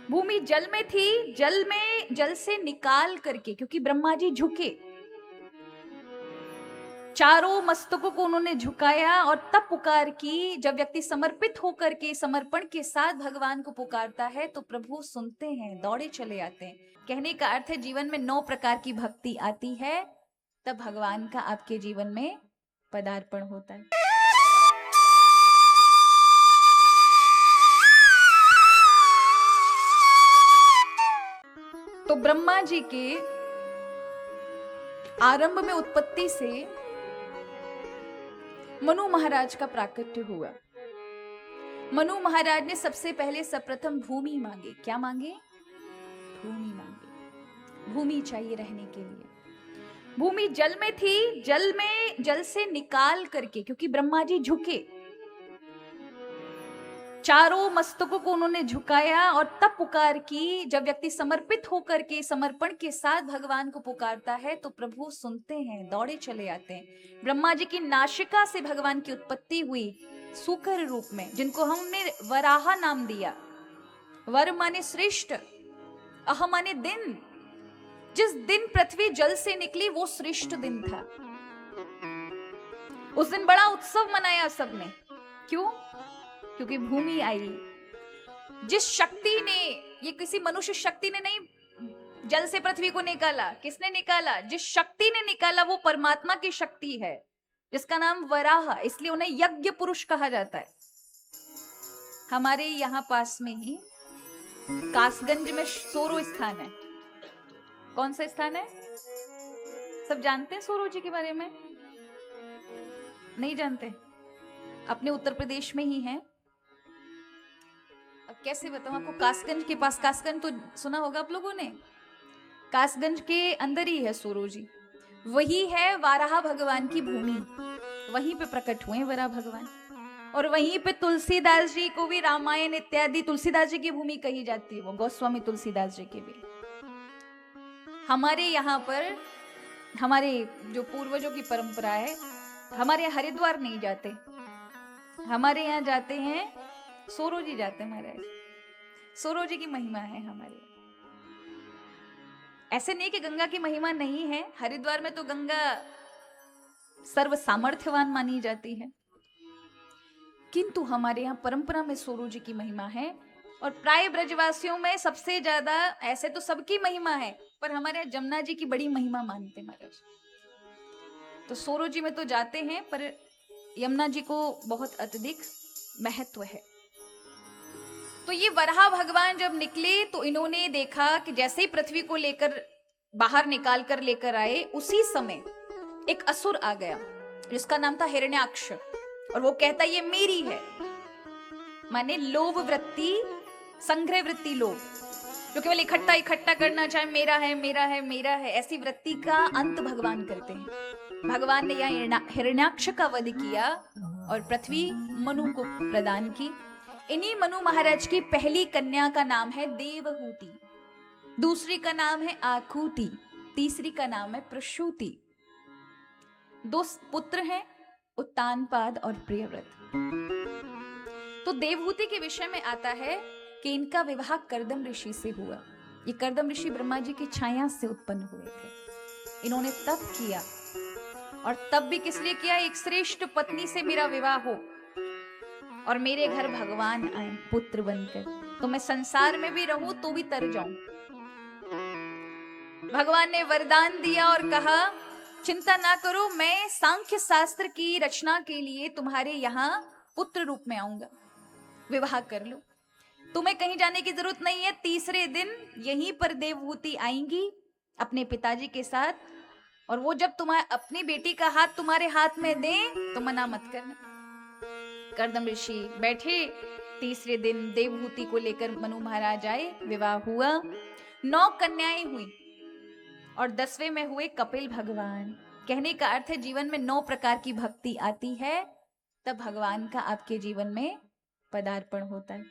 भूमि जल में थी, जल से निकाल करके, क्योंकि ब्रह्मा जी झुके, चारों मस्तकों को उन्होंने झुकाया और तब पुकार की। जब व्यक्ति समर्पित होकर के, समर्पण के साथ भगवान को पुकारता है तो प्रभु सुनते हैं, दौड़े चले आते हैं। कहने का अर्थ है जीवन में 9 प्रकार की भक्ति आती है, तब भगवान का आपके जीवन में पदार्पण होता है। तो ब्रह्मा जी के आरंभ में, उत्पत्ति से मनु महाराज का प्राकट्य हुआ। मनु महाराज ने सबसे पहले सर्वप्रथम भूमि मांगे। क्या मांगे? भूमि मांगे। भूमि चाहिए रहने के लिए। भूमि जल में थी, जल से निकाल करके, क्योंकि ब्रह्मा जी झुके, चारों मस्तकों को उन्होंने झुकाया और तब पुकार की। जब व्यक्ति समर्पित होकर के, समर्पण के साथ भगवान को पुकारता है तो प्रभु सुनते हैं, दौड़े चले आते हैं। ब्रह्मा जी की नासिका से भगवान की उत्पत्ति हुई सूकर रूप में, जिनको हमने वराह नाम दिया। वर माने श्रेष्ठ, अह माने दिन। जिस दिन पृथ्वी जल से निकली वो श्रेष्ठ दिन था। उस दिन बड़ा उत्सव मनाया सबने। क्यों? क्योंकि भूमि आई। जिस शक्ति ने, ये किसी मनुष्य शक्ति ने नहीं जल से पृथ्वी को निकाला। किसने निकाला? जिस शक्ति ने निकाला वो परमात्मा की शक्ति है, जिसका नाम वराह, इसलिए उन्हें यज्ञ पुरुष कहा जाता है। हमारे यहाँ पास में ही कासगंज में सोरो स्थान है। कौन सा स्थान है? सब जानते हैं सोरो जी के बारे में? नहीं जानते? अपने उत्तर प्रदेश में ही है। अब कैसे बताऊं आपको? कासगंज के पास, कासगंज तो सुना होगा आप लोगों ने, कासगंज के अंदर ही है सोरो जी। वही है वाराह भगवान की भूमि। वहीं पे प्रकट हुए वराह भगवान, और वहीं पे तुलसीदास जी को भी रामायण इत्यादि तुलसीदास जी की भूमि कही जाती है। वो गोस्वामी तुलसीदास जी की भी। हमारे यहाँ पर, हमारे जो पूर्वजों की परंपरा है, हमारे यहाँ हरिद्वार नहीं जाते, हमारे यहाँ जाते हैं सोरो जी जाते हैं महाराज। सोरो जी की महिमा है हमारे। ऐसे नहीं कि गंगा की महिमा नहीं है, हरिद्वार में तो गंगा सर्व सामर्थ्यवान मानी जाती है, किंतु हमारे यहाँ परंपरा में सोरो जी की महिमा है। और प्राय ब्रजवासियों में सबसे ज्यादा, ऐसे तो सबकी महिमा है, पर हमारे यहाँ जमुना जी की बड़ी महिमा मानते हैं महाराज। तो सोरो जी में तो जाते हैं, पर यमुना जी को बहुत अत्यधिक महत्व है। तो ये वराह भगवान जब निकले तो इन्होंने देखा कि जैसे ही पृथ्वी को लेकर बाहर निकाल कर लेकर आए, उसी समय एक असुर आ गया जिसका नाम था हिरण्याक्ष, और वो कहता ये मेरी है। माने लोभ वृत्ति, संग्रह वृत्ति, लोभ, जो केवल इकट्ठा इकट्ठा करना चाहे, मेरा है मेरा है मेरा है, ऐसी वृत्ति का अंत भगवान करते हैं। भगवान ने यहाँ हिरण्याक्ष का वध किया और पृथ्वी मनु को प्रदान की। इन्हीं मनु महाराज की पहली कन्या का नाम है देवहूति, दूसरी का नाम है आकुति, तीसरी का नाम है प्रसूति। 2 पुत्र हैं, उत्तानपाद और प्रियव्रत। तो देवहूति के विषय में आता है कि इनका विवाह कर्दम ऋषि से हुआ। ये कर्दम ऋषि ब्रह्मा जी की छाया से उत्पन्न हुए थे। इन्होंने तप किया, और तब भी किस लिए किया? एक श्रेष्ठ पत्नी से मेरा विवाह हो और मेरे घर भगवान आए पुत्र बनकर, तो मैं संसार में भी रहूं तो भी तर जाऊं। भगवान ने वरदान दिया और कहा चिंता ना करो, मैं सांख्य शास्त्र की रचना के लिए तुम्हारे यहाँ पुत्र रूप में आऊंगा, विवाह कर लो, तुम्हें कहीं जाने की जरूरत नहीं है। तीसरे दिन यहीं पर देवहूति आएंगी अपने पिताजी के साथ, और वो जब तुम्हारे अपनी बेटी का हाथ तुम्हारे हाथ में दे तो मना मत करना। कर्दम ऋषि बैठे, तीसरे दिन देवहूति को लेकर मनु महाराज आए, विवाह हुआ, 9 कन्याएं हुई, और 10वें में हुए कपिल भगवान। कहने का अर्थ है जीवन में 9 प्रकार की भक्ति आती है, तब भगवान का आपके जीवन में पदार्पण होता है।